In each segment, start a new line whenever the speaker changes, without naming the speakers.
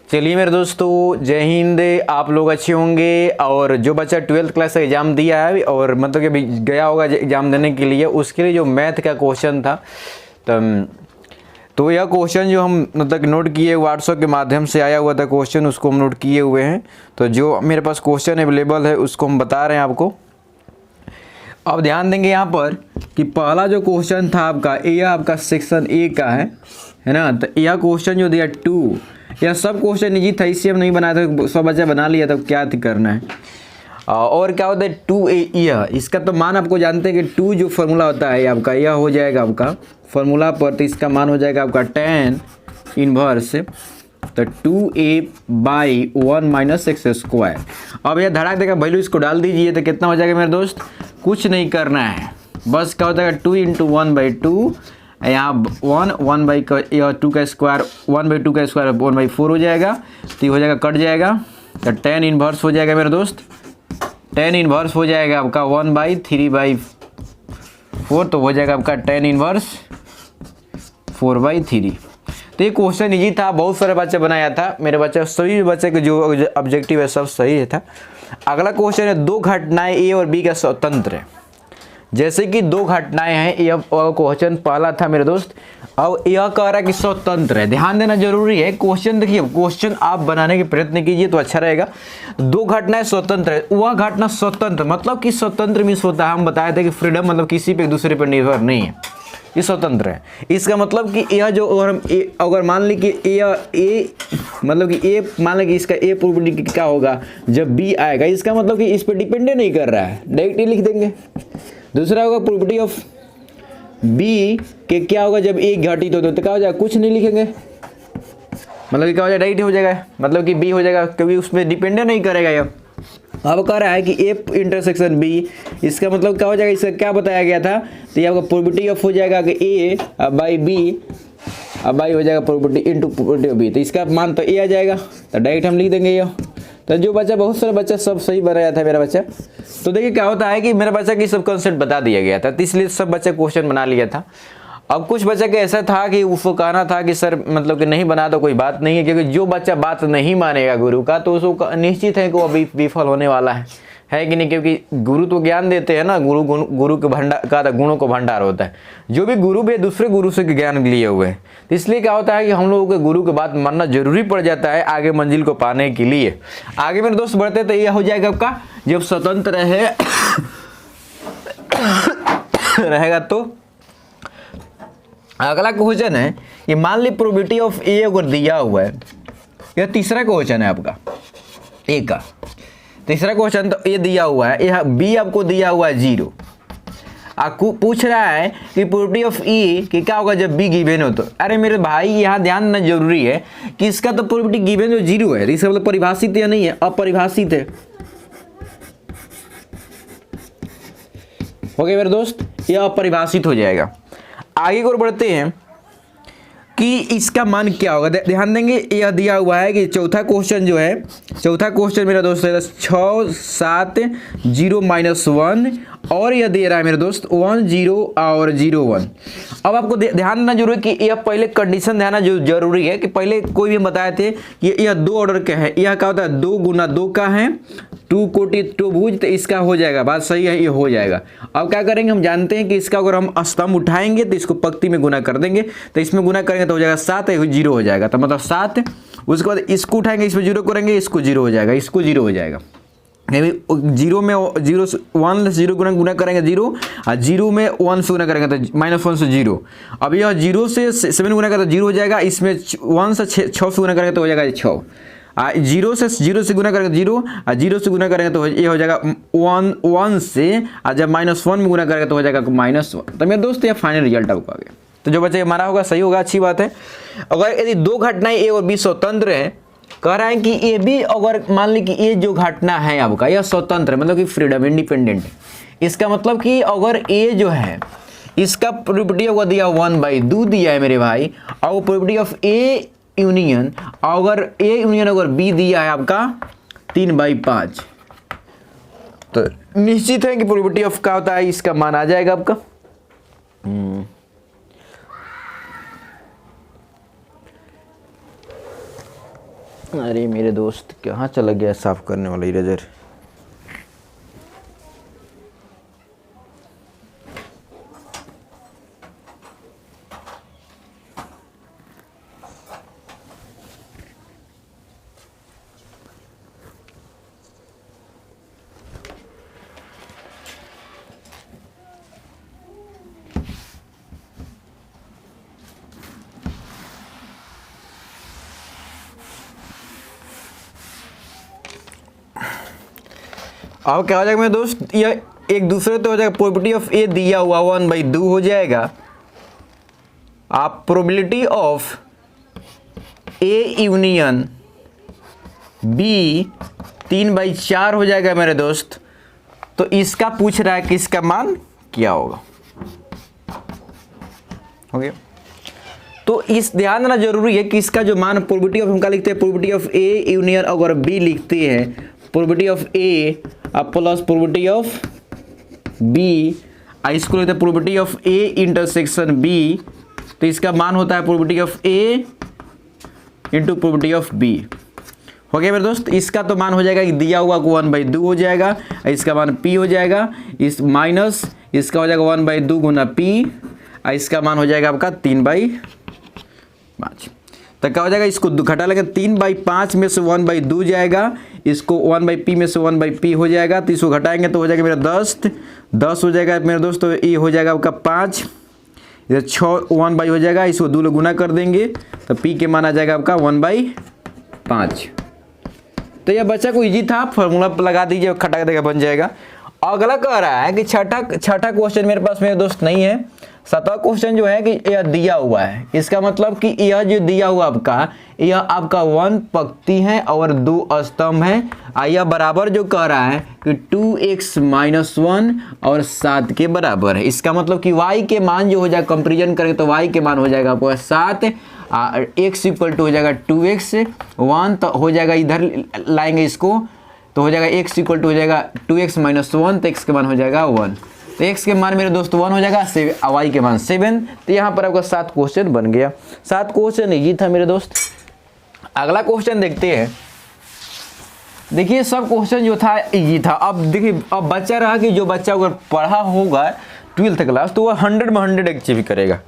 चलिए मेरे दोस्तों, जय हिंद। आप लोग अच्छे होंगे। और जो बच्चा 12th क्लास का एग्ज़ाम दिया है और मतलब कि अभी गया होगा एग्ज़ाम देने के लिए, उसके लिए जो मैथ का क्वेश्चन था तो यह क्वेश्चन जो हम मतलब नोट किए व्हाट्सएप के माध्यम से आया हुआ था क्वेश्चन, उसको हम नोट किए हुए हैं। तो जो मेरे पास क्वेश्चन अवेलेबल है उसको हम बता रहे हैं आपको। अब ध्यान देंगे यहाँ पर कि पहला जो क्वेश्चन था आपका, यह आपका सेक्शन ए का है ना। तो यह क्वेश्चन जो दिया 2, यह सब क्वेश्चन इजी था, इससे हम नहीं बनाया था, सब बच्चा बना लिया था। क्या करना है और क्या होता है 2a, यह इसका तो मान आपको जानते हैं कि 2 जो फॉर्मूला होता है आपका, यह हो जाएगा आपका फॉर्मूला पर, तो इसका मान हो जाएगा आपका tan इनवर्स तो 2a/1 - x²। अब यह धड़ाक देगा वैल्यू, इसको डाल दीजिए तो कितना हो जाएगा मेरे दोस्त। कुछ नहीं करना है, बस क्या होता है 2 × 1/2, यहाँ 2 का स्क्वायर 1/2 का स्क्वायर 1/4 हो जाएगा। तो ये हो जाएगा, कट जाएगा, तो tan इनवर्स हो जाएगा मेरे दोस्त। tan इनवर्स हो जाएगा आपका 1/3/4, तो हो जाएगा आपका tan इनवर्स 4/3। तो ये क्वेश्चन इजी था, बहुत सारे बच्चे बनाया था। मेरे बच्चे सभी बच्चे के जो ऑब्जेक्टिव है सब सही था। अगला क्वेश्चन है 2 घटनाएं ए और बी का स्वतंत्र है। जैसे कि 2 घटनाएं हैं, यह क्वेश्चन पहला था मेरे दोस्त। अब यह कह रहा है कि स्वतंत्र है, ध्यान देना जरूरी है। क्वेश्चन देखिए, क्वेश्चन आप बनाने के प्रयत्न कीजिए तो अच्छा रहेगा। 2 घटनाएं स्वतंत्र है, वह घटना स्वतंत्र मतलब कि स्वतंत्र मीन्स होता है, हम बताए थे कि फ्रीडम मतलब किसी पे दूसरे पर निर्भर नहीं है, ये स्वतंत्र है। इसका मतलब कि यह जो अगर मान ली कि ए मतलब कि ए मान ली कि इसका ए प्रोबेबिलिटी क्या होगा जब बी आएगा, इसका मतलब कि इस पर डिपेंड नहीं कर रहा है, डायरेक्टली लिख देंगे। दूसरा होगा प्रोबेबिलिटी ऑफ बी के क्या होगा जब ए घटित हो, तो क्या हो जाएगा, कुछ नहीं लिखेंगे, मतलब कि क्या हो जाएगा, डायरेक्ट हो जाएगा, मतलब कि बी हो जाएगा, कभी उसमें डिपेंड नहीं करेगा। यह अब कह रहा है कि ए इंटरसेक्शन बी, इसका मतलब क्या हो जाएगा, इसका क्या बताया गया था, तो ये आपका प्रोबेबिलिटी ऑफ हो जाएगा कि ए बाई बी, अब बाई हो जाएगा probability into probability of B, तो इसका मान तो ए आ जाएगा, तो डायरेक्ट हम लिख देंगे ये। तो जो बच्चा, बहुत सारे बच्चा सब सही बनाया था मेरा बच्चा। तो देखिए क्या होता है कि मेरा बच्चा की सब कॉन्सेप्ट बता दिया गया था, तो इसलिए सब बच्चा क्वेश्चन बना लिया था। अब कुछ बच्चा का ऐसा था कि उसको कहना था कि सर मतलब कि नहीं बना तो कोई बात नहीं है, क्योंकि जो बच्चा बात नहीं मानेगा गुरु का तो उसको निश्चित है कि वो विफल होने वाला है कि नहीं, क्योंकि गुरु तो ज्ञान देते हैं ना, गुरु के भंडार का गुणों को भंडार होता है। जो भी गुरु भी दूसरे गुरु से ज्ञान लिए हुए हैं, तो इसलिए क्या होता है कि हम लोगों के गुरु के बात मानना जरूरी पड़ जाता है आगे मंजिल को पाने के लिए। आगे मेरे दोस्त बढ़ते तो यह हो जाएगा आपका, जब स्वतंत्र रहेगा तो अगला क्वेश्चन है कि मान ली प्रोबेबिलिटी ऑफ ए अगर दिया हुआ है, यह तीसरा क्वेश्चन है आपका ए का तीसरा क्वेश्चन। तो ए दिया हुआ है, यह बी आपको दिया हुआ है 0। आपको पूछ रहा है कि प्रोबेबिलिटी ऑफ ए कि क्या होगा जब बी गिवन हो। तो अरे मेरे भाई यहाँ ध्यान देना जरूरी है कि इसका तो प्रोबेबिलिटी गिवन जो 0 है, इसका मतलब परिभाषित या नहीं है, अपरिभाषित है। ओके मेरे दोस्त, यह अपरिभाषित हो जाएगा। आगे की ओर बढ़ते हैं कि इसका मान क्या होगा, ध्यान देंगे। यह दिया हुआ है कि चौथा क्वेश्चन जो है, चौथा क्वेश्चन मेरा दोस्त है 6 7 0 - 1, और यह दे रहा है मेरे दोस्त 1 0 और 0 1। अब आपको ध्यान देना जरूरी है कि यह पहले कंडीशन ध्यान जो जरूरी है कि पहले कोई भी बताए थे कि यह 2 ऑर्डर का है, यह क्या होता है 2 × 2 का है, 2 कोटि 2 भुज, तो इसका हो जाएगा, बात सही है, ये हो जाएगा। अब क्या करेंगे, हम जानते हैं कि इसका अगर हम स्तंभ उठाएंगे तो इसको पंक्ति में गुना कर देंगे, तो इसमें गुना करेंगे तो हो जाएगा 7, 0 हो जाएगा, तो मतलब 7। उसके बाद इसको उठाएंगे, इसमें 0 करेंगे, इसको 0 हो जाएगा, इसको 0 हो जाएगा। 0 में 0 से 1 से 0 गुना करेंगे 0, और 0 में 1 से गुना करेंगे तो -1 से 0। अब यह 0 से 7 गुना करेंगे तो 0 हो जाएगा, इसमें 1 से 6 से गुना करेंगे तो हो जाएगा 6। 0 से गुना करेंगे 0, और 0 से गुना करेंगे तो ये हो जाएगा 1 से, और जब -1 में गुना करेंगे तो हो जाएगा -1। तो मेरे दोस्त ये फाइनल रिजल्ट आपको आ गया। तो जो बच्चे हमारा होगा सही होगा, अच्छी बात है। अगर यदि 2 घटनाएं ए और बी स्वतंत्र है, कह रहा है कि ए बी, अगर मान ली कि ये जो घटना है आपका यह स्वतंत्र है, मतलब कि फ्रीडम इंडिपेंडेंट है। इसका मतलब कि अगर ए जो है इसका प्रोबेबिलिटी होगा दिया 1/2 दिया है मेरे भाई, और प्रोबेबिलिटी ऑफ ए यूनियन, अगर ए यूनियन अगर बी दिया है आपका 3/5, तो निश्चित है कि प्रोबेबिलिटी ऑफ क्या होता है, इसका मान आ जाएगा आपका अरे मेरे दोस्त कहाँ चला गया साफ करने वाला इरेजर। अब क्या हो जाएगा मेरे दोस्त, यह एक दूसरे तो हो जाएगा, प्रोबेबिलिटी ऑफ ए दिया हुआ 1/2 हो जाएगा। आप probability of A union B 3/4 हो जाएगा मेरे दोस्त। तो इसका पूछ रहा है कि इसका मान क्या होगा। हो गया। तो इस ध्यान देना जरूरी है कि इसका जो मान प्रोबेबिलिटी ऑफ, हम क्या लिखते हैं, प्रोबेबिलिटी ऑफ ए यूनियन अगर बी लिखते हैं, probability of A plus probability of B, इसको लिखते हैं probability of A intersection B. तो इसका मान होता है probability of A into probability of B. हो गया मेरे दोस्त। इसका तो मान हो जाएगा कि दिया हुआ को 1/2 हो जाएगा, इसका मान p हो जाएगा, इस माइनस इसका हो जाएगा 1/2 गुना p, इसका मान हो जाएगा आपका 3/5। तो क्या हो जाएगा, इसको घटा लेंगे, 3/5 में से 1/2 जाएगा, इसको 1/p में से 1/p हो जाएगा, तो इसको घटाएंगे तो हो जाएगा मेरा 10 हो जाएगा मेरे दोस्त। तो ये हो जाएगा आपका 5, इधर 6 1/, हो जाएगा, इसको 2 गुना कर देंगे तो p के मान आ जाएगा आपका 1/5। तो यह बच्चा को इजी था, फॉर्मूला लगा दीजिए, खटा देगा बन जाएगा। अगला कह रहा है कि छठा क्वेश्चन मेरे पास मेरे दोस्त नहीं है। 7वां क्वेश्चन जो है कि यह दिया हुआ है, इसका मतलब कि यह जो दिया हुआ आपका, यह आपका 1 पंक्ति है और 2 स्तंभ है। यह बराबर जो कह रहा है कि 2x - 1 और 7 के बराबर है। इसका मतलब कि y के मान जो हो जाएगा, कंपेरिजन करेंगे तो y के मान हो जाएगा आपका 7, x इक्वल टू हो जाएगा 2x 1, तो हो जाएगा इधर लाएंगे इसको, तो हो जाएगा x इक्वल टू हो जाएगा 2x - 1, तो x के मान हो जाएगा 1। तो x के मान मेरे दोस्त 1 हो जाएगा, y के मान 7। तो यहाँ पर आपका 7 क्वेश्चन बन गया। 7 क्वेश्चन इजी था मेरे दोस्त। अगला क्वेश्चन देखते हैं। देखिए सब क्वेश्चन जो था इजी था। अब देखिए, अब बच्चा रहा कि जो बच्चा अगर पढ़ा होगा 12th क्लास तो वह 100 में 100 अचीव करेगा,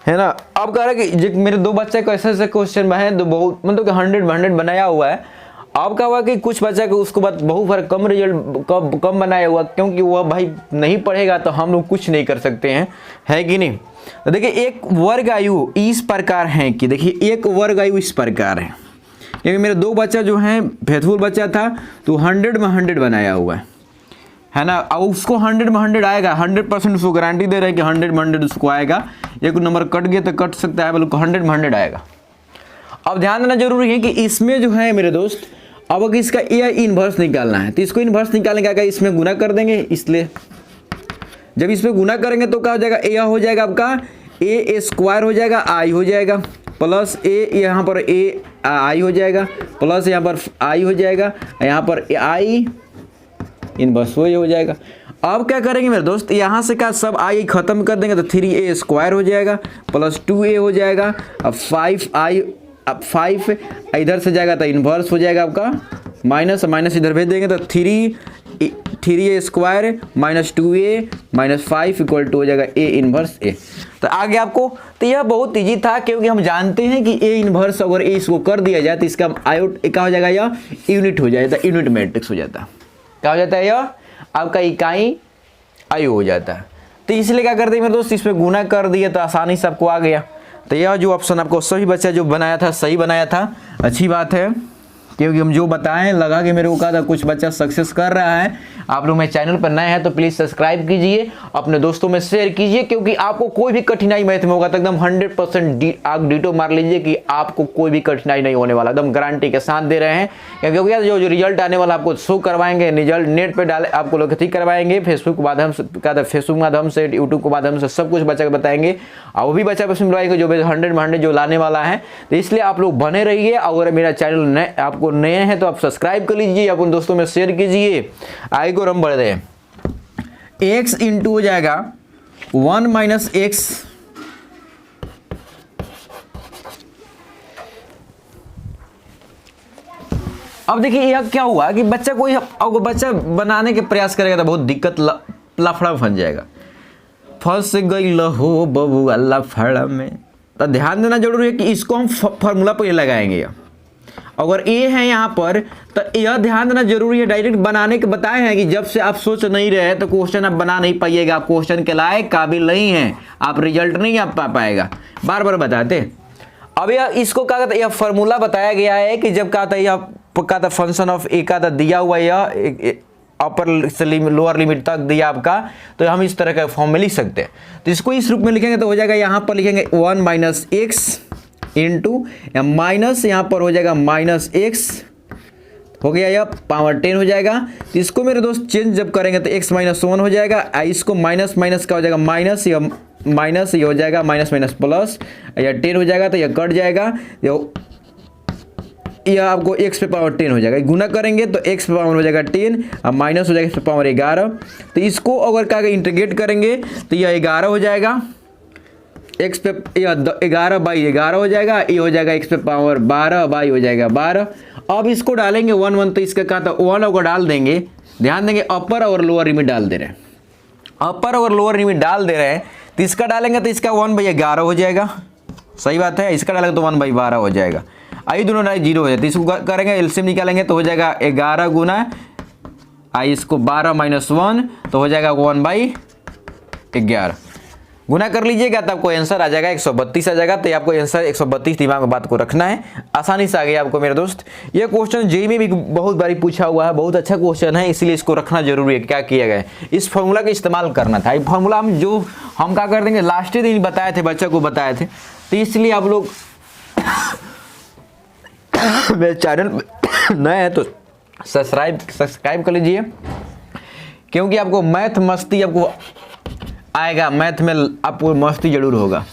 है ना। अब कह रहा है कि मेरे 2 बच्चे को ऐसे क्वेश्चन है, तो बहुत मतलब कि 100 में 100 बनाया हुआ है। अब क्या हुआ कि कुछ बच्चा को उसको बाद बहुत फर्क कम रिजल्ट कम बनाया हुआ, क्योंकि वह भाई नहीं पढ़ेगा तो हम लोग कुछ नहीं कर सकते हैं, है कि नहीं। तो देखिए एक वर्ग आयु इस प्रकार है कि देखिए एक वर्ग आयु इस प्रकार है, क्योंकि मेरे 2 बच्चा जो है फेथफुल बच्चा था तो 100 में 100 बनाया हुआ है ना। अब उसको 100 में 100 आएगा, 100% उसको गारंटी दे रहे हैं कि 100 में 100 उसको आएगा। एक नंबर कट गया तो कट सकता है, बल्कि 100 में 100 आएगा। अब ध्यान देना जरूरी है कि इसमें जो है मेरे दोस्त, अब अगर इसका ए इन्वर्स निकालना है तो इसको इन्वर्स निकालने का इसमें गुना कर देंगे। इसलिए जब इसमें गुना करेंगे तो क्या हो जाएगा, ए हो जाएगा आपका ए स्क्वायर हो जाएगा, आई हो जाएगा, प्लस ए यहाँ पर ए आई हो जाएगा, प्लस यहाँ पर आई हो जाएगा, यहाँ पर आई इन्वर्स हो जाएगा। अब क्या करेंगे मेरे दोस्त, यहाँ से क्या सब आई खत्म कर देंगे तो 3a स्क्वायर हो जाएगा, प्लस 2a हो जाएगा। अब 5i, अब 5 इधर से जाएगा तो इन्वर्स हो जाएगा आपका, माइनस इधर भेज देंगे तो 3a square minus 2a minus 5 equal to हो जाएगा a इन्वर्स a। तो आगे आपको, तो यह बहुत इजी था, क्योंकि हम जानते हैं कि a इन्वर्स अगर a इसको कर दिया जाए तो इसका आयोट क्या हो जाएगा, यह यूनिट हो जाएगा, यूनिट मैट्रिक्स हो जाता है। क्या हो जाता है, यह आपका इकाई आयु हो जाता है। तो इसलिए क्या करते हैं मेरे दोस्त, इसमें गुना कर दिया तो आसानी से आपको आ गया। तो यह जो ऑप्शन आपको सभी बच्चा जो बनाया था सही बनाया था, अच्छी बात है, क्योंकि हम जो बताएं लगा कि मेरे को कहा था कुछ बच्चा सक्सेस कर रहा है। आप लोग मेरे चैनल पर नए हैं तो प्लीज़ सब्सक्राइब कीजिए, अपने दोस्तों में शेयर कीजिए, क्योंकि आपको कोई भी कठिनाई मैथ में होगा तो एकदम 100% आप डिटो मार लीजिए कि आपको कोई भी कठिनाई नहीं होने वाला, एकदम गारंटी के साथ दे रहे हैं। क्योंकि जो रिजल्ट आने वाला आपको शो करवाएंगे, रिजल्ट नेट पर डाले आपको लोग ठीक करवाएंगे, फेसबुक माध्यम से, यूट्यूब के माध्यम से सब कुछ बच्चा को बताएंगे, और वो भी बच्चा पर मिलवाएंगे जो 100 में 100 जो लाने वाला है। तो इसलिए आप लोग बने रहिए। अगर मेरा चैनल आपको नए हैं तो आप सब्सक्राइब कर लीजिए, अपने दोस्तों में शेयर कीजिए। आगे को हम बढ़ रहे हैं, x इंटू हो जाएगा 1 माइनस एक्स अब देखिए यह क्या हुआ कि बच्चा कोई अब बच्चा बनाने के प्रयास करेगा तो बहुत दिक्कत लफड़ा फंस जाएगा। फंस गई लहो बबुआ लफड़ा में। तो ध्यान देना जरूरी है कि इसको हम फॉर्मूला पर लगाएंगे। अगर ए है यहाँ पर तो यह ध्यान देना जरूरी है, डायरेक्ट बनाने के बताए हैं कि जब से आप सोच नहीं रहे तो क्वेश्चन आप बना नहीं पाइएगा, आप क्वेश्चन के लायक काबिल नहीं हैं, आप रिजल्ट नहीं आप पा पाएगा, बार बार बताते। अब यह इसको क्या कहता है, यह फॉर्मूला बताया गया है कि जब क्या था, यह क्या था फंक्शन ऑफ ए का था दिया हुआ, यह अपर से लोअर लिमिट तक दिया आपका, तो हम इस तरह का फॉर्म में लिख सकते हैं। तो इसको इस रूप में लिखेंगे तो हो जाएगा, यहाँ पर लिखेंगे 1 माइनस एक्स इंटू माइनस यहाँ पर हो जाएगा माइनस एक्स, हो गया यह पावर 10 हो जाएगा। तो इसको मेरे दोस्त चेंज जब करेंगे तो x माइनस 1 हो जाएगा, इसको माइनस माइनस का हो जाएगा माइनस, या माइनस ये हो जाएगा माइनस माइनस प्लस, या 10 हो जाएगा तो यह कट जाएगा, यह आपको x पे पावर 10 हो जाएगा। गुना करेंगे तो x पे पावर हो जाएगा 10 और माइनस हो जाएगा x पे पावर 11। तो इसको अगर क्या इंटीग्रेट करेंगे तो यह 11 हो जाएगा, x पे 11/11 हो जाएगा, ये हो जाएगा x पे पावर 12 हो जाएगा 12। अब इसको डालेंगे 1 1, तो इसका क्या था 1 अगर डाल देंगे, ध्यान देंगे अपर और लोअर लिमिट डाल दे रहे हैं, अपर और लोअर लिमिट डाल दे रहे हैं, तो इसका डालेंगे तो इसका 1/11 हो जाएगा, सही बात है। इसका डालेंगे तो 1/12 हो जाएगा, आई दोनों डाले 0 हो जाए। तो इसको करेंगे एलसीएम निकालेंगे तो हो जाएगा 11 गुना आई इसको 12 माइनस 1 तो हो जाएगा 1/11। गुना कर लीजिएगा तो आपको आंसर आ जाएगा 132 आ जाएगा। तो आपको आंसर 132 दिमाग में बात को रखना है, आसानी से आ गया आपको मेरे दोस्त। ये क्वेश्चन जेईई में भी बहुत बारी पूछा हुआ है, बहुत अच्छा क्वेश्चन है, इसीलिए इसको रखना जरूरी है। क्या किया गया, इस फॉर्मूला का इस्तेमाल करना था। ये फॉर्मूला हम क्या कर देंगे, लास्ट दिन बताए थे, बच्चे को बताए थे, तो इसलिए आप लोग मेरे चैनल नए हैं तो सब्सक्राइब कर लीजिए, क्योंकि आपको मैथ मस्ती आपको आएगा, मैथ में आपको मस्ती जरूर होगा।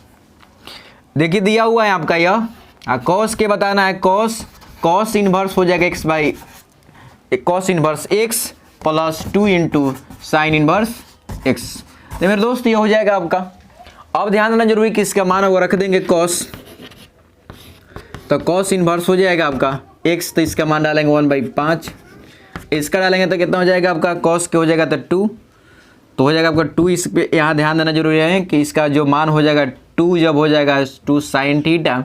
देखिए दिया हुआ है आपका यह कॉस के बताना है, कॉस इनवर्स हो जाएगा x by cos inverse x plus 2 into sine inverse x। तो मेरे दोस्त ये हो जाएगा आपका। अब ध्यान देना जरूरी कि इसका मान अगर रख देंगे कॉस, तो कॉस इनवर्स हो जाएगा आपका x, तो इसका मान डालेंगे 1/5, इसका डालेंगे तो कितना हो जाएगा आपका, कॉस के हो जाएगा तो 2, तो हो जाएगा आपका 2। इस पे यहाँ ध्यान देना जरूरी है कि इसका जो मान हो जाएगा 2 जब हो जाएगा 2 साइन थीटा,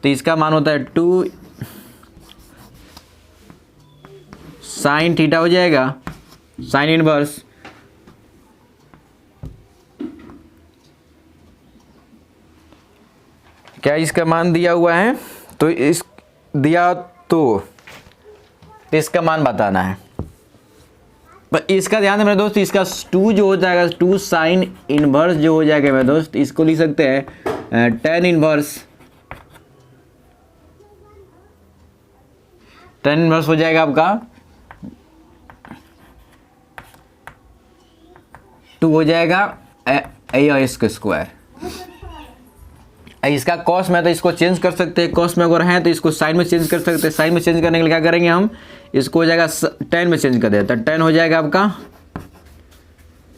तो इसका मान होता है 2 साइन थीटा हो जाएगा, साइन इनवर्स क्या इसका मान दिया हुआ है, तो इस दिया तो इसका मान बताना है। पर इसका ध्यान है मेरे दोस्त, इसका 2 जो हो जाएगा 2 साइन इनवर्स जो हो जाएगा मेरे दोस्त, इसको लिख सकते हैं tan इनवर्स हो जाएगा आपका 2 हो जाएगा इसका स्क्वायर। इसका कॉस में तो इसको चेंज कर सकते हैं, कॉस में अगर है तो इसको साइन में चेंज कर सकते हैं। साइन में चेंज करने के लिए क्या करेंगे हम, इसको हो जाएगा tan में चेंज कर देते हैं, tan हो जाएगा आपका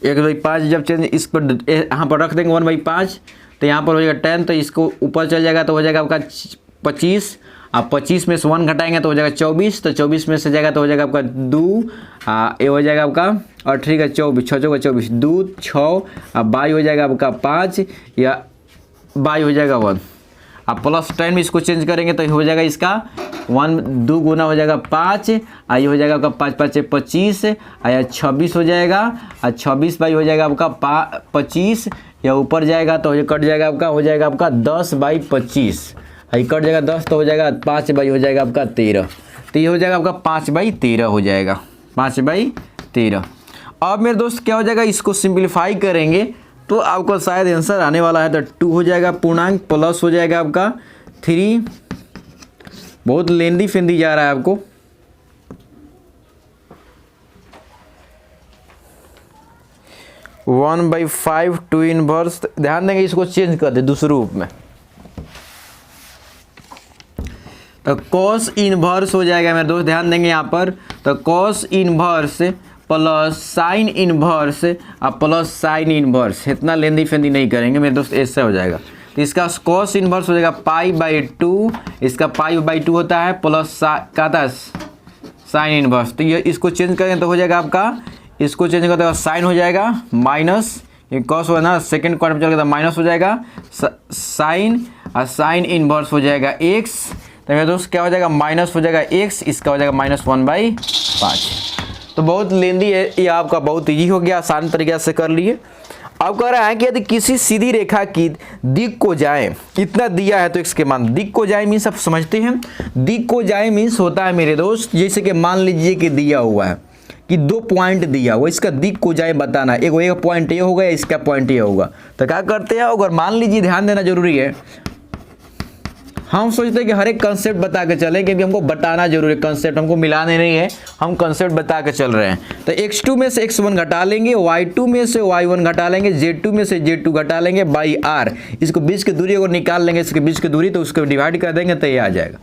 1/5। जब चेंज इस पर यहाँ पर रख देंगे 1/5, तो यहाँ पर हो जाएगा tan, तो इसको ऊपर चल जाएगा तो हो जाएगा आपका 25। आप 25 में से 1 घटाएंगे तो हो जाएगा 24, तो 24 में से जाएगा तो हो जाएगा आपका 2, ये हो जाएगा आपका 8 का 24, 6 का 24, 2 6, बाई हो जाएगा आपका 5, या बाई हो जाएगा 1। अब प्लस 10 में इसको चेंज करेंगे तो हो जाएगा इसका 1 2 गुना हो जाएगा 5, ये हो जाएगा आपका 5 5 25, या 26 हो जाएगा, और 26 बाई हो जाएगा आपका 25, या ऊपर जाएगा तो कट जाएगा आपका, हो जाएगा आपका 10/25, ये कट जाएगा 10 तो हो जाएगा 5 बाई हो जाएगा आपका 13, तो ये हो जाएगा आपका 5/13 हो जाएगा, 5/13। अब मेरे दोस्त क्या हो जाएगा, इसको सिंप्लीफाई करेंगे तो आपको शायद आंसर आने वाला है, तो 2 हो जाएगा पूर्णांक, प्लस हो जाएगा आपका 3, बहुत लेंदी फेंदी जा रहा है आपको, 1/5 2 इनवर्स। ध्यान देंगे इसको चेंज कर दे दूसरे रूप में, तो कॉस इनवर्स हो जाएगा मेरे दोस्त। ध्यान देंगे यहाँ पर, तो cos inverse plus sine inverse और प्लस साइन इनवर्स, इतना लेंदी फेंदी नहीं करेंगे मेरे दोस्त, ऐसा हो जाएगा। तो इसका कॉस इनवर्स हो जाएगा π/2, इसका π/2 होता है, प्लस का था साइन इनवर्स। तो ये इसको चेंज करेंगे तो हो जाएगा आपका, इसको चेंज करते साइन हो जाएगा माइनस, ये कॉस हुआ ना, सेकंड क्वाड्रेंट में चल गया तो माइनस हो जाएगा साइन, और साइन इनवर्स हो जाएगा एक्स। तो मेरे दोस्त क्या हो जाएगा, माइनस हो जाएगा एक्स, इसका हो जाएगा -1/5। तो बहुत लेंदी है ये, आपका बहुत ईजी हो गया, आसान तरीके से कर लिए। अब कह रहा है कि यदि किसी सीधी रेखा की दिक को जाए, इतना दिया है तो x के मान, दिक को जाए मीन्स आप समझते हैं, दिक को जाए मीन्स होता है मेरे दोस्त, जैसे कि मान लीजिए कि दिया हुआ है कि 2 पॉइंट दिया हुआ, इसका दिक को जाए बताना, एक पॉइंट ये होगा, इसका पॉइंट ये होगा। तो क्या करते हैं, अगर मान लीजिए, ध्यान देना जरूरी है, हम सोचते हैं कि हर एक कंसेप्ट बता के चले, क्योंकि हमको बताना जरूरी है, कंसेप्ट हमको मिलाने नहीं है, हम कंसेप्ट बता के चल रहे हैं। तो x2 में से x1 घटा लेंगे, y2 में से y1 घटा लेंगे, z2 में से z2 घटा लेंगे बाई r, इसको बीच की दूरी अगर निकाल लेंगे, इसके बीच की दूरी, तो उसको डिवाइड कर देंगे तो ये आ जाएगा।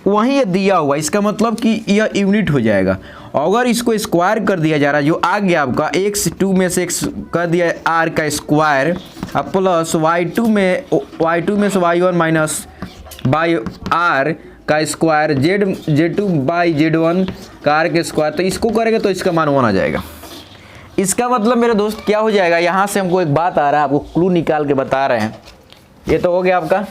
वहीं ये दिया हुआ, इसका मतलब कि यह यूनिट हो जाएगा। अगर इसको स्क्वायर कर दिया जा रहा है, जो आ गया आपका x2 में से x कर दिया r का स्क्वायर, अब प्लस y2 में से y1 माइनस बाई आर का स्क्वायर, z2 बाई z1 का r के स्क्वायर, तो इसको करेंगे तो इसका मान 1 आ जाएगा। इसका मतलब मेरे दोस्त क्या हो जाएगा, यहाँ से हमको एक बात आ रहा है, आपको क्लू निकाल के बता रहे हैं। ये तो हो गया आपका,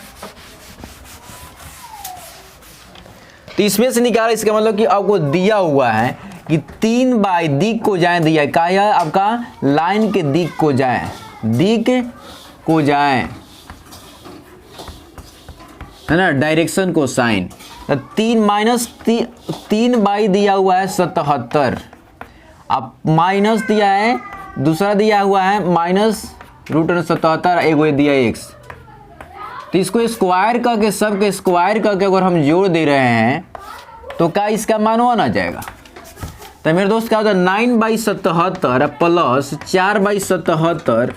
तो इसमें से निकाला, इसका मतलब कि आपको दिया हुआ है कि 3 बाई दिक को जाए दिया है, क्या है आपका, लाइन के दिक को जाए, दिक को जाए है ना, डायरेक्शन को साइन, 3 बाई दिया हुआ है 77, अब माइनस दिया है, दूसरा दिया हुआ है -√77, एक दिया x। तो इसको स्क्वायर करके, सबके स्क्वायर करके अगर हम जोड़ दे रहे हैं तो क्या इसका मान 1 आ जाएगा। तो मेरे दोस्त क्या होता है, 9/77 plus 4/77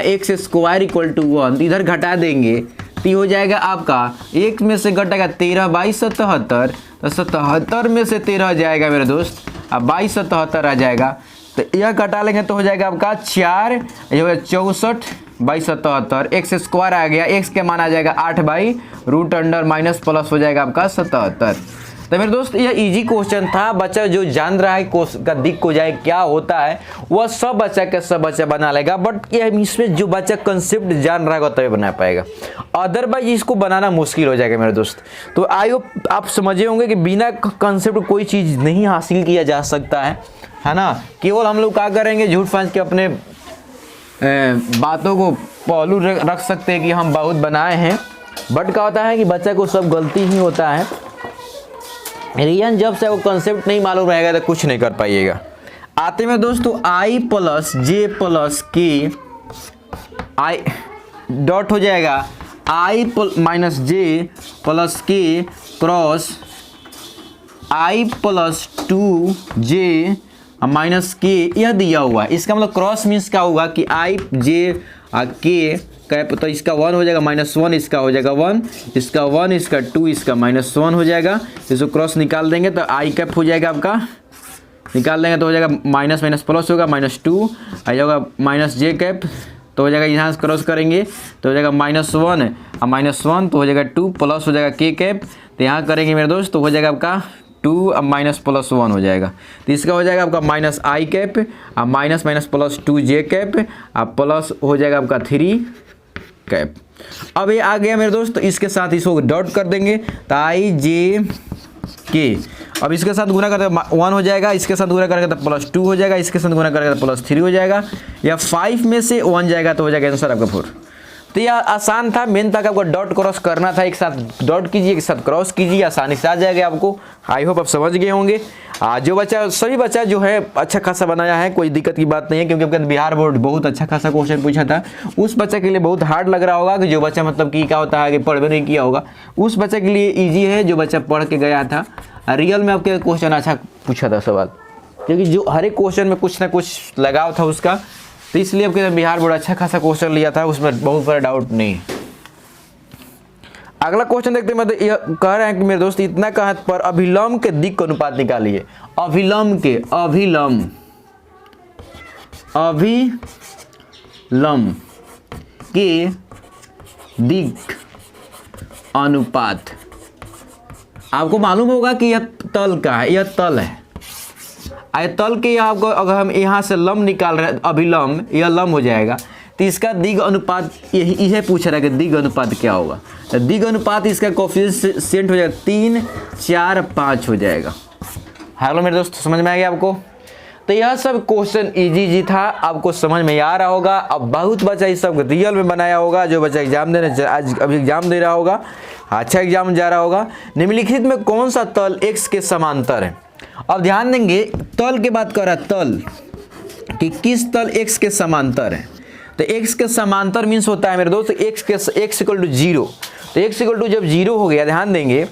x square equal to 1, इधर घटा देंगे तो हो जाएगा आपका, एक में से घटेगा 13/77, तो 77 में से 13 जाएगा मेरे दोस्त, अब 22/77 आ जाएगा। तो यह घटा लेंगे तो हो जाएगा आपका 4, ये हो गया 64/77, x स्क्वायर आ गया, x के मान आ जाएगा 8/√अंडर माइनस प्लस हो जाएगा आपका 77। तो मेरे दोस्त यह इजी क्वेश्चन था, बच्चा जो जान रहा है का दिक को जाए क्या होता है, वह सब बच्चा बना लेगा, बट ये इसमें जो बच्चा कंसेप्ट जान रहा है तभी बना पाएगा, अदरवाइज इसको बनाना मुश्किल हो जाएगा मेरे दोस्त। तो आई होप आप समझे होंगे कि बिना कंसेप्ट कोई चीज़ नहीं हासिल किया जा सकता है ना। केवल हम लोग क्या करेंगे, झूठ फांस के अपने बातों को पहलू रख सकते हैं कि हम बहुत बनाए हैं, बट क्या होता है कि बच्चा को सब गलती ही होता है। रियन जब से वो कंसेप्ट नहीं मालूम रहेगा तो कुछ नहीं कर पाइएगा। आते में दोस्तों i प्लस जे प्लस के, आई डॉट हो जाएगा i माइनस जे प्लस के cross i plus 2j minus के, यह दिया हुआ है। इसका मतलब क्रॉस मीन्स क्या होगा कि i j के कैप, तो इसका 1 हो जाएगा, -1 इसका हो जाएगा 1, इसका 1 इसका 2 इसका -1 हो जाएगा। इसको क्रॉस निकाल देंगे तो आई कैप हो जाएगा आपका, निकाल देंगे तो हो जाएगा माइनस माइनस प्लस होगा, -2 आ जाएगा -j कैप, तो हो जाएगा यहाँ से क्रॉस करेंगे तो हो जाएगा -1 और -1 तो हो जाएगा 2 प्लस हो जाएगा k कैप, तो यहाँ करेंगे मेरे दोस्त तो हो जाएगा आपका 2 अब -+1 हो जाएगा। तो इसका हो जाएगा आपका -i कैप, अब माइनस प्लस 2j कैप, अब प्लस हो जाएगा आपका 3 कैप। अब ये आ गया मेरे दोस्त, तो इसके साथ इसको डॉट कर देंगे तो i j k, अब इसके साथ गुना करते 1 हो जाएगा, इसके साथ गुना करेंगे तो +2 हो जाएगा, इसके साथ गुना करेंगे तो +3 हो जाएगा, या 5 में से 1 जाएगा तो हो जाएगा आंसर आपका 4। तो यह आसान था, मेन तक आपको डॉट क्रॉस करना था, एक साथ डॉट कीजिए एक साथ क्रॉस कीजिए, आसानी से आ जाएगा आपको। आई होप आप समझ गए होंगे। जो बच्चा सभी बच्चा जो है अच्छा खासा बनाया है, कोई दिक्कत की बात नहीं है, क्योंकि बिहार बोर्ड बहुत अच्छा खासा क्वेश्चन पूछा था। उस बच्चे के लिए बहुत हार्ड लग रहा होगा कि जो बच्चा मतलब कि क्या होता है कि पढ़ भी नहीं किया होगा, उस बच्चे के लिए ईजी है जो बच्चा पढ़ के गया था। रियल में आपके क्वेश्चन अच्छा पूछा था सवाल, क्योंकि जो हर एक क्वेश्चन में कुछ ना कुछ लगाव था उसका, तो इसलिए आपके बिहार बोर्ड अच्छा खासा क्वेश्चन लिया था, उसमें बहुत बड़ा डाउट नहीं। अगला क्वेश्चन देखते हैं, मतलब यह कह रहे हैं कि मेरे दोस्त इतना कहा पर अभिलंब के दिक् का अनुपात निकालिए। अभिलंब के दिक् अनुपात, आपको मालूम होगा कि यह तल का है, यह तल है, आए तल के यहाँ आपको अगर हम यहाँ से लंब निकाल रहे हैं, अभिलंब, यह लंब हो जाएगा, तो इसका दिग अनुपात यही पूछ रहा है कि दिग अनुपात क्या होगा। तो दिग अनुपात इसका कोफिशिएंट हो जाएगा 3, 4, 5 हो जाएगा। हेलो मेरे दोस्त, समझ में आ गया आपको? तो यह सब क्वेश्चन इजी था, आपको समझ में आ रहा होगा। अब बहुत बच्चा इस सब रियल में बनाया होगा, जो बच्चा एग्जाम देने आज अभी एग्जाम दे रहा होगा, अच्छा एग्जाम जा रहा होगा। निम्नलिखित में कौन सा तल x के समांतर है? अब ध्यान देंगे, तल की बात कर रहा है, तल कि किस तल x के समांतर है। तो x के समांतर मीन्स होता है मेरे दोस्त x इक्वल टू 0। तो x इक्वल टू जब 0 हो गया, ध्यान देंगे,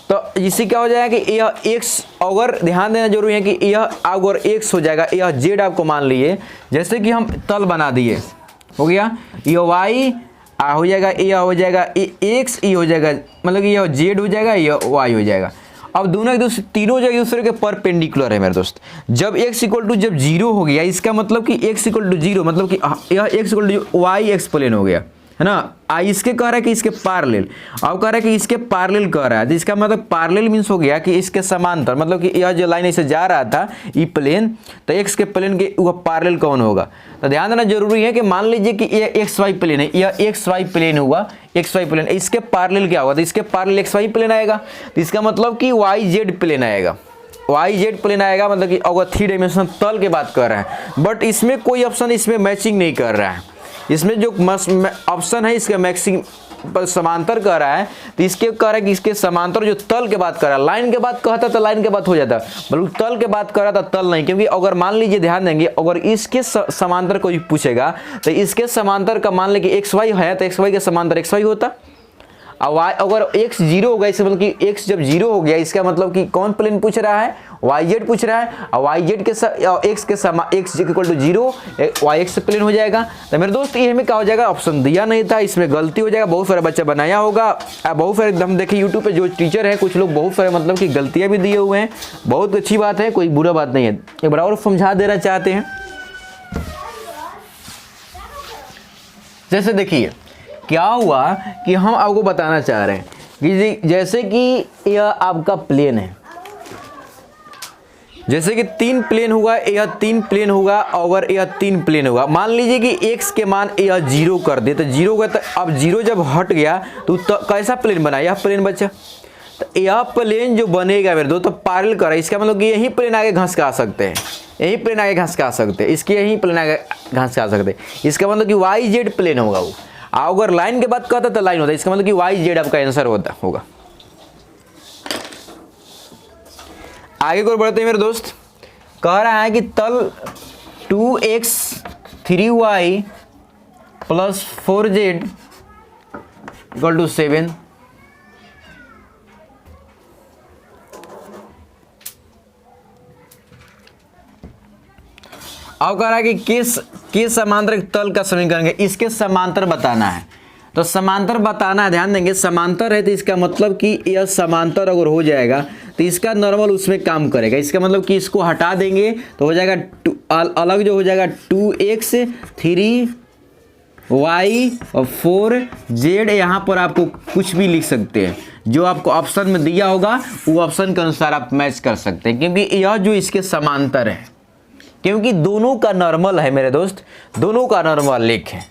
तो इससे क्या हो जाएगा कि यह x, अगर ध्यान देना जरूरी है कि यह अगर x हो जाएगा, यह z आपको मान लिए, जैसे कि हम तल बना दिए, हो गया, यह y हो जाएगा, यह हो जाएगा x, ये हो जाएगा, मतलब कि यह z हो जाएगा, यह y हो जाएगा। अब दोनों एक दूसरे, तीनों जगह दूसरे के परपेंडिकुलर है मेरे दोस्त। जब x इक्वल टू जब 0 हो गया, इसका मतलब कि x इक्वल टू 0 मतलब कि यह x equal to y x plane हो गया, है ना। इसके कह रहा है कि इसके पैरेलल, अब कह रहा है कि इसके पैरेलल कह रहा है, तो इसका मतलब पैरेलल मींस हो गया कि इसके समांतर, मतलब कि यह जो लाइन ऐसे जा रहा था ई प्लेन, तो x के प्लेन के वह पैरेलल कौन होगा। तो ध्यान देना जरूरी है कि मान लीजिए कि यह XY प्लेन है, यह XY प्लेन हुआ, XY प्लेन, इसके पैरेलल क्या होगा, तो इसके पैरेलल XY प्लेन आएगा। तो इसका मतलब कि YZ प्लेन आएगा, YZ प्लेन आएगा, मतलब कि अगर 3 डायमेंशनल तल की बात कर रहा है। बट इसमें कोई ऑप्शन इसमें मैचिंग नहीं कर रहा है, इसमें जो ऑप्शन है इसका मैक्सिंग समांतर कह रहा है, तो इसके कह रहा है कि इसके समांतर जो तल के बात कर रहा है, लाइन के बात कहता तो लाइन के बात हो जाता, मतलब तल के बात कर रहा था, तल नहीं। क्योंकि अगर मान लीजिए, ध्यान देंगे, अगर इसके समांतर कोई पूछेगा तो इसके समांतर का मान ले कि XY है, तो XY के समांतर XY होता। अब y अगर x 0 होगा, इसका मतलब कि x जब 0 हो गया, इसका मतलब कि कौन प्लेन पूछ रहा है, YZ पूछ रहा है। और YZ के x के x equal to 0 YX plane हो जाएगा। तो मेरे दोस्त ये हमें क्या हो जाएगा, ऑप्शन दिया नहीं था, इसमें गलती हो जाएगा। बहुत सारा बच्चा बनाया होगा, बहुत सारे हम देखिए यूट्यूब पे जो टीचर है, कुछ लोग बहुत सारे मतलब कि गलतियाँ भी दिए हुए हैं, बहुत अच्छी बात है, कोई बुरा बात नहीं है। एक बार और समझा देना चाहते हैं, जैसे देखिए क्या हुआ कि हम आपको बताना चाह रहे हैं कि जैसे कि यह आपका प्लेन है, जैसे कि 3 प्लेन हुआ, यह 3 प्लेन होगा और यह 3 प्लेन होगा। मान लीजिए कि x के मान यह 0 कर दे, तो 0 का, तो अब 0 जब हट गया तो कैसा प्लेन बना, यह प्लेन बचा। तो यह प्लेन जो बनेगा मेरे दोस्त, तो पैरेलल कर, इसका मतलब कि यही प्लेन आगे घास का आ सकते हैं, यही प्लेन आगे घास का आ सकते हैं, इसके यही प्लेन आगे घास का आ सकते हैं। इसका मतलब कि YZ प्लेन होगा वो। अगर लाइन के बात कहता तो लाइन होता है, इसका मतलब कि YZ आपका आंसर होगा। आगे को बढ़ते हैं मेरे दोस्त, कह रहा है कि तल 2x 3y plus 4z equal to 7। अब कह रहा है कि किस समांतर तल का समीकरण है, इसके समांतर बताना है। तो समांतर बताना है, ध्यान देंगे, समांतर है तो इसका मतलब कि यह समांतर अगर हो जाएगा तो इसका नॉर्मल उसमें काम करेगा। इसका मतलब कि इसको हटा देंगे तो हो जाएगा अलग, जो हो जाएगा 2x 3y और 4z। यहाँ पर आपको कुछ भी लिख सकते हैं, जो आपको ऑप्शन में दिया होगा वो ऑप्शन के अनुसार आप मैच कर सकते हैं, क्योंकि यह जो इसके समांतर है, क्योंकि दोनों का नॉर्मल है मेरे दोस्त, दोनों का नॉर्मल एक है।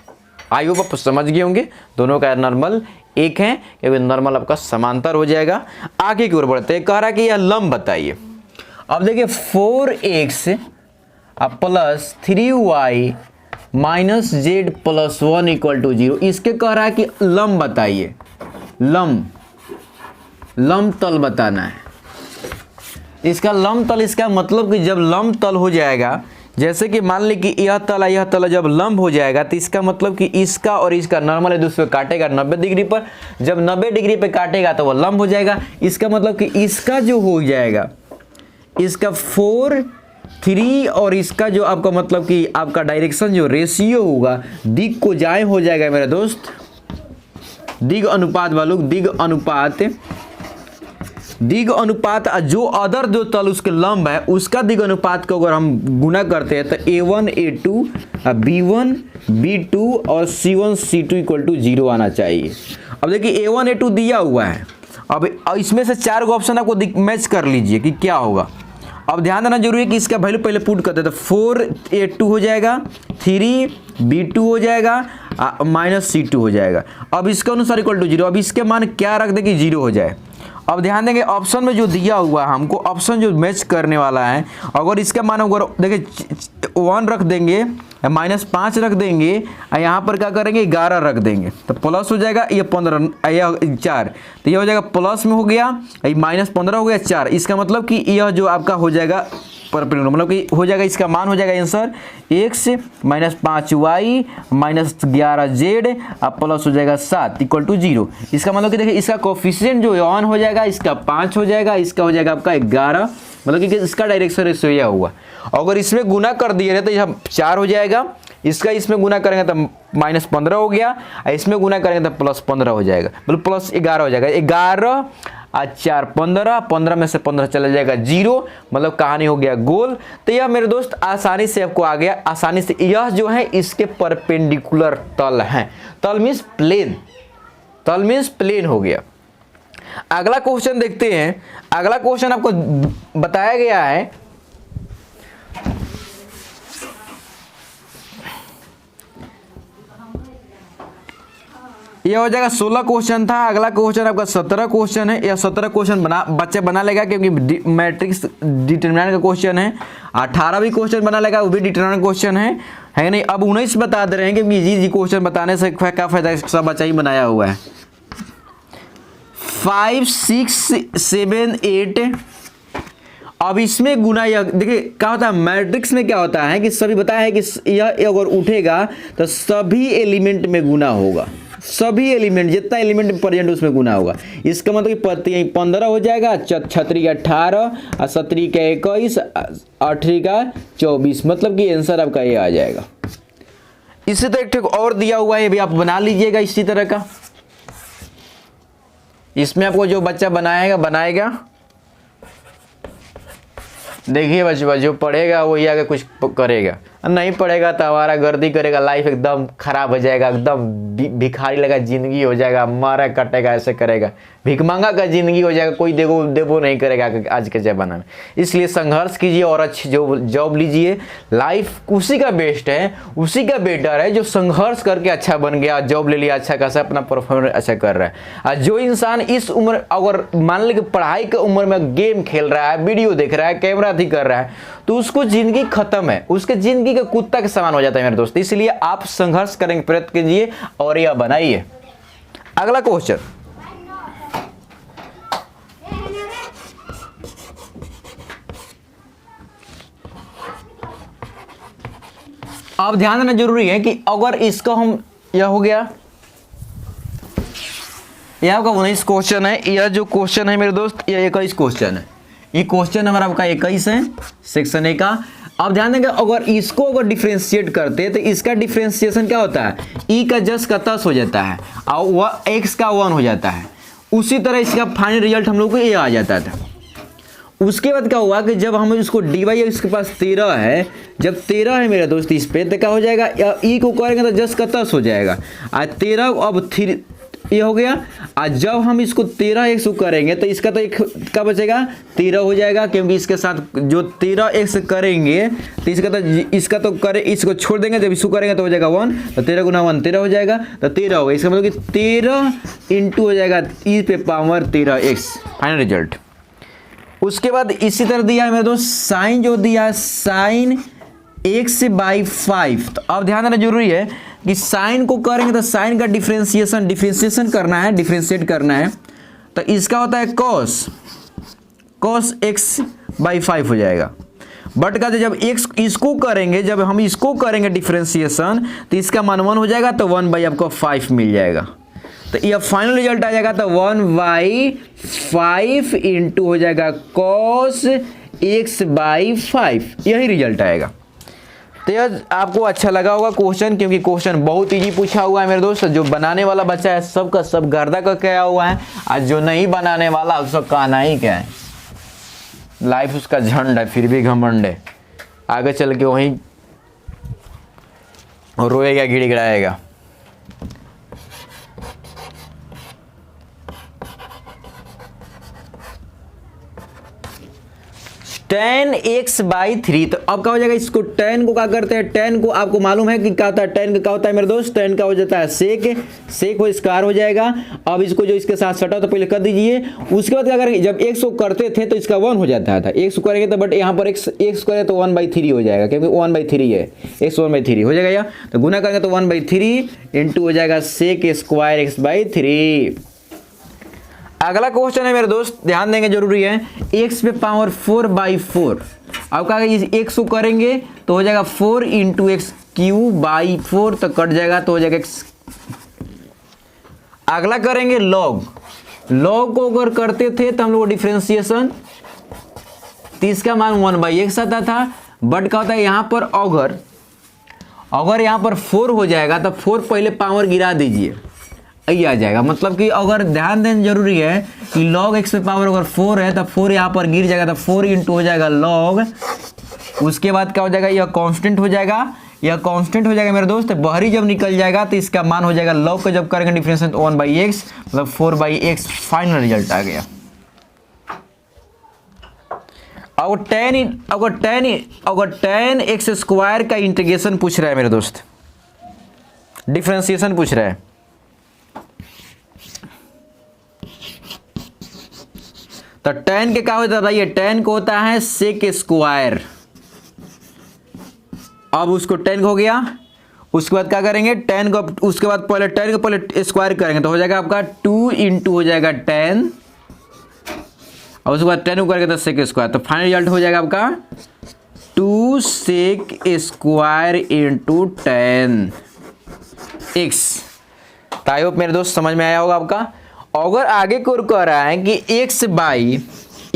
आई होप आप समझ गए होंगे, दोनों का नॉर्मल एक है, क्योंकि नॉर्मल आपका समांतर हो जाएगा। आगे की ओर बढ़ते हैं, कह रहा है कि यह लंब बताइए। अब देखिए 4x plus 3y minus z plus 1 equal to 0, इसके कह रहा है कि लंब बताइए, लंब तल बताना है। इसका लंब तल, इसका मतलब कि जब लंब तल हो जाएगा, जैसे कि मान ली कि यह तल जब लंब हो जाएगा, तो इसका मतलब कि इसका और इसका नॉर्मल एक दूसरे काटेगा 90 डिग्री पर। जब 90 डिग्री पे काटेगा तो वह लंब हो जाएगा। इसका मतलब कि इसका जो हो जाएगा, इसका 4 3 और इसका जो आपका मतलब कि आपका डायरेक्शन जो रेशियो होगा, दिग को जाए हो जाएगा मेरे दोस्त, दिग अनुपात वालों, दिग अनुपात जो अदर जो तल उसके लंब है, उसका दिग अनुपात को अगर हम गुना करते हैं तो A1 A2 B1 B2 और C1 C2 इक्वल टू 0 आना चाहिए। अब देखिए A1 A2 दिया हुआ है, अब इसमें से 4 ऑप्शन आपको मैच कर लीजिए कि क्या होगा। अब ध्यान देना जरूरी है कि इसका वैल्यू पहले पुट करते हैं, तो 4a2 हो जाएगा, 3b2 हो जाएगा, -c2 हो जाएगा। अब इसके अनुसार इक्वल टू 0। अब इसके मान क्या रख दे कि 0 हो जाए। अब ध्यान देंगे ऑप्शन में जो दिया हुआ है हमको, ऑप्शन जो मैच करने वाला है, अगर इसका मान अगर देखिए 1 रख देंगे, -5 रख देंगे, यहाँ पर क्या करेंगे 11 रख देंगे, तो प्लस हो जाएगा, ये 15, यह 4, तो यह हो जाएगा प्लस में हो गया, -15 हो गया 4। इसका मतलब कि यह जो आपका हो जाएगा परपेंडिकुलर, मतलब कि हो जाएगा, इसका मान हो जाएगा आंसर x -5y -11z अब प्लस हो जाएगा 7 इक्वल टू 0। इसका मतलब कि देखिए इसका कोफिशिएंट जो 1 हो जाएगा, इसका 5 हो जाएगा, इसका हो जाएगा आपका 11, मतलब कि इसका डायरेक्शन रेशियो यह हुआ। अगर इसमें गुना कर दिए तो यह 4 हो जाएगा, इसका इसमें गुना करेंगे तो -15 हो गया, इसमें गुना करेंगे तो +15 हो जाएगा, मतलब +11 हो जाएगा। 11 और 4 15, 15 में से 15 चला जाएगा 0, मतलब कहानी हो गया गोल। तो यह मेरे दोस्त आसानी से आपको आ गया, आसानी से। यह जो है इसके परपेंडिकुलर तल है, तल मीन्स प्लेन, तल मीन्स प्लेन हो गया। अगला क्वेश्चन देखते हैं। अगला क्वेश्चन आपको बताया गया है, यह हो जाएगा 16 क्वेश्चन था। अगला क्वेश्चन आपका 17 क्वेश्चन है। यह 17 क्वेश्चन बच्चे बना लेगा, क्योंकि मैट्रिक्स डिटरमिनेंट का क्वेश्चन है। 18 भी क्वेश्चन बना लेगा, वो भी डिटरमिनेंट क्वेश्चन है नहीं। अब 19 बता दे रहे हैं, क्योंकि जी क्वेश्चन बताने से क्या फायदा, सब बच्चा ही बनाया हुआ है। 5 6 7 8, अब इसमें गुना, यह देखिए क्या होता है मैट्रिक्स में, क्या होता है कि सभी बताया है कि यह अगर उठेगा तो सभी एलिमेंट में गुना होगा, सभी एलिमेंट जितना एलिमेंट प्रेजेंट उसमें गुना होगा। इसका मतलब कि 15 हो जाएगा, 6 का 18 और 17 का 21, 8 का 24, मतलब कि आंसर आपका ये आ जाएगा। इसी तरह एक और दिया हुआ है, भी आप बना लीजिएगा इसी तरह का। इसमें आपको जो बच्चा बनाएगा देखिए बच्चे, जो पढ़ेगा वही आगे कुछ करेगा, नहीं पढ़ेगा तो हमारा गर्दी करेगा, लाइफ एकदम खराब हो जाएगा, एकदम भिखारी लगा जिंदगी हो जाएगा, मारा कटेगा, ऐसे करेगा, भिखमंगा का जिंदगी हो जाएगा, कोई देवो नहीं करेगा आज के ज़माना में। इसलिए संघर्ष कीजिए और अच्छी जॉब लीजिए। लाइफ उसी का बेस्ट है, उसी का बेटर है जो संघर्ष करके अच्छा बन गया, जॉब ले लिया, अच्छा खासा अपना परफॉर्मेंस अच्छा कर रहा है। और जो इंसान इस उम्र, अगर मान लीजिए पढ़ाई की उम्र में गेम खेल रहा है, वीडियो देख रहा है, कैमरा भी कर रहा है, तो उसको जिंदगी खत्म है, उसके जिंदगी का कुत्ता के समान हो जाता है मेरे दोस्त। इसलिए आप संघर्ष करेंगे, प्रयत्न कीजिए और यह बनाइए। अगला क्वेश्चन, अब ध्यान देना जरूरी है कि अगर इसको हम, यह हो गया, यह आपका 19 क्वेश्चन है। यह जो क्वेश्चन है मेरे दोस्त, यह 21 क्वेश्चन है। ये क्वेश्चन नंबर आपका 21 है सेक्शन ए का। अब ध्यान देंगे, अगर इसको अगर डिफ्रेंशिएट करते हैं तो इसका डिफ्रेंशिएशन क्या होता है, ई का जस का तस हो जाता है और वह एक्स का 1 हो जाता है। उसी तरह इसका फाइनल रिजल्ट हम लोग को ये आ जाता था। उसके बाद क्या हुआ कि जब हम इसको dy, इसके पास 13 है, जब 13 है मेरे दोस्त इस पे, तो क्या हो जाएगा, ई को करेंगे तो जस का तस हो जाएगा, और 13 अब 3 ये हो गया। और जब हम इसको 13x करेंगे तो इसका तो एक क्या बचेगा, 13 हो जाएगा, क्योंकि इसके साथ जो 13x करेंगे तो इसका तो करे, इसको छोड़ देंगे, जब इसको करेंगे तो हो जाएगा 1, तो 13 गुना 1 13 हो जाएगा, तो 13 होगा। इसका मतलब कि 13 इंटू हो जाएगा ई पे पावर 13x फाइनल रिजल्ट। उसके बाद इसी तरह दिया है मेरे दोस्त साइन, जो दिया है साइन x/5। तो अब ध्यान देना जरूरी है कि साइन को करेंगे तो साइन का डिफ्रेंशिएशन करना है, डिफ्रेंशिएट करना है, तो इसका होता है cos x/5 हो जाएगा। बट का जब x इसको करेंगे, जब हम इसको करेंगे डिफ्रेंशिएशन, तो इसका मान 1 हो जाएगा, तो 1/ आपको 5 मिल जाएगा। तो यह फाइनल रिजल्ट आ जाएगा, तो 1/5 इंटू हो जाएगा cos x/5, यही रिजल्ट आएगा। तो यह आपको अच्छा लगा होगा क्वेश्चन, क्योंकि क्वेश्चन बहुत इजी पूछा हुआ है मेरे दोस्त। जो बनाने वाला बच्चा है सबका सब गर्दा का क्या हुआ है, और जो नहीं बनाने वाला उसका कहना ही क्या है, लाइफ उसका झंड है, फिर भी घमंड है, आगे चल के वहीं रोएगा, गिड़गिड़ाएगा। 10x/3। तो अब क्या हो जाएगा, इसको 10 को क्या करते हैं, 10 को आपको मालूम है कि क्या होता है, 10 का क्या होता है मेरे दोस्त, 10 का हो जाता है सेक हो स्क्वायर हो जाएगा। अब इसको जो इसके साथ सटा तो पहले कर दीजिए, उसके बाद क्या करेंगे, जब x को करते थे तो इसका 1 हो जाता था, x को करेंगे तो बट यहाँ पर x करें तो 1/3 हो जाएगा, क्योंकि 1/3 है, x 1/3 हो जाएगा। या तो गुना करेंगे तो 1/3 इंटू हो जाएगा सेक स्क्वायर x/3। अगला क्वेश्चन है मेरे दोस्त, ध्यान देंगे जरूरी है, x पे पावर 4/4। अब क्या इस x को करेंगे तो हो जाएगा 4 इंटू x³/4, तो कट जाएगा तो हो जाएगा x। अगला करेंगे लॉग को अगर करते थे तो हम लोग डिफरेंशिएशन, तो इसका मान 1/x आता था, बट क्या होता है यहाँ पर अगर यहाँ पर 4 हो जाएगा तो 4 पहले पावर गिरा दीजिए, यही आ जाएगा। मतलब कि अगर ध्यान देना जरूरी है कि log x पे पावर अगर 4 है तो 4 यहाँ पर गिर जाएगा, तो 4 इंटू हो जाएगा log, उसके बाद क्या हो जाएगा, यह कांस्टेंट हो जाएगा मेरे दोस्त। बाहरी जब निकल जाएगा तो इसका मान हो जाएगा log का जब करेंगे डिफरेंशिएशन तो 1/x, मतलब 4/x फाइनल रिजल्ट आ गया। अगर 10x² का इंटीग्रेशन पूछ रहा है मेरे दोस्त, डिफरेंशिएशन पूछ रहा है, तो 10 के क्या होता है, ये 10 को होता है सेक स्क्वायर। अब उसको 10 हो गया, उसके बाद क्या करेंगे 10 को, उसके बाद पहले 10 को पहले स्क्वायर करेंगे तो हो जाएगा आपका 2 इंटू हो जाएगा 10, और उसके बाद 10 को करेंगे तो सेक स्क्वायर, तो फाइनल रिजल्ट हो जाएगा आपका 2 सेक स्क्वायर इंटू 10x। तो आई होप मेरे दोस्त समझ में आया होगा आपका। अगर आगे को कह रहा है कि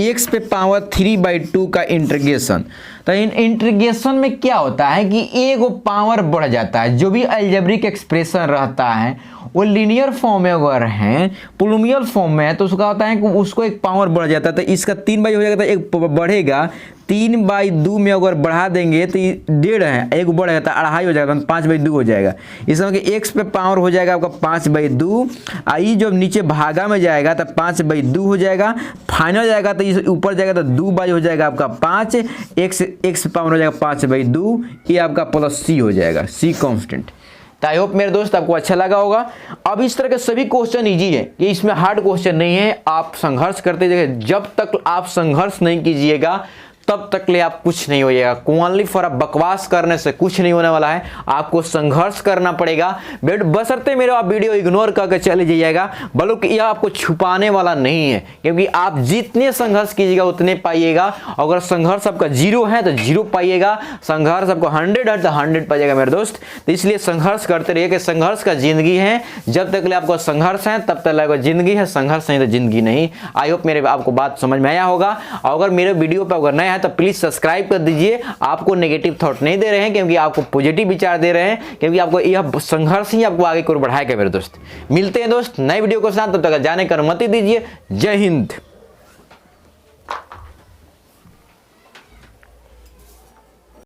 x पे पावर 3/2 का इंटीग्रेशन, तो इन इंटीग्रेशन में क्या होता है कि एक पावर बढ़ जाता है, जो भी अलजेब्रिक एक्सप्रेशन रहता है वो लीनियर फॉर्म में अगर है, पोलिनोमियल फॉर्म में है, तो उसका होता है कि उसको एक पावर बढ़ जाता है, तो इसका 3/2 हो जाएगा तो एक बढ़ेगा, 3/2 में अगर बढ़ा देंगे तो 1.5 है, एक बढ़ेगा तो 2.5 हो जाएगा, 5/2 हो जाएगा। इसमें कि x पे पावर हो जाएगा आपका 5/2, आई जब नीचे भागा में जाएगा तो 5/2 हो जाएगा, फाइनल जाएगा तो इस ऊपर जाएगा तो 2 हो जाएगा आपका 5, x पावर हो जाएगा 5/2, ये आपका प्लस c हो जाएगा, c कांस्टेंट। तो आई होप मेरे दोस्त आपको अच्छा लगा होगा। अब इस तरह के सभी क्वेश्चन इजी है, ये इसमें हार्ड क्वेश्चन नहीं है, आप संघर्ष करते जाइए, जब तक आप संघर्ष नहीं कीजिएगा तब तक ले आप कुछ नहीं हो जाएगा। ओनली फॉर आप बकवास करने से कुछ नहीं होने वाला है, आपको संघर्ष करना पड़ेगा। बट बशर्ते मेरे आप वीडियो इग्नोर करके चले जाइएगा, बल्कि यह आपको छुपाने वाला नहीं है, क्योंकि आप जितने संघर्ष कीजिएगा उतने पाइएगा। अगर संघर्ष आपका 0 है तो 0 पाइएगा, संघर्ष आपको 100 है तो 100 पाइएगा मेरे दोस्त। तो इसलिए संघर्ष करते रहिए, कि संघर्ष का जिंदगी है, जब तक ले आपको संघर्ष है तब तक लगेगा जिंदगी है, संघर्ष नहीं तो जिंदगी नहीं। आई होप मेरे आपको बात समझ में आया होगा। अगर मेरे वीडियो पर अगर नया तो प्लीज सब्सक्राइब कर दीजिए। आपको नेगेटिव थॉट नहीं दे रहे हैं, क्योंकि आपको पॉजिटिव विचार दे रहे हैं, क्योंकि आपको यह संघर्ष ही आपको आगे की ओर बढ़ाएगा मेरे दोस्त। मिलते हैं दोस्त नए वीडियो के साथ, तब तक जाने की अनुमति दीजिए। जय हिंद।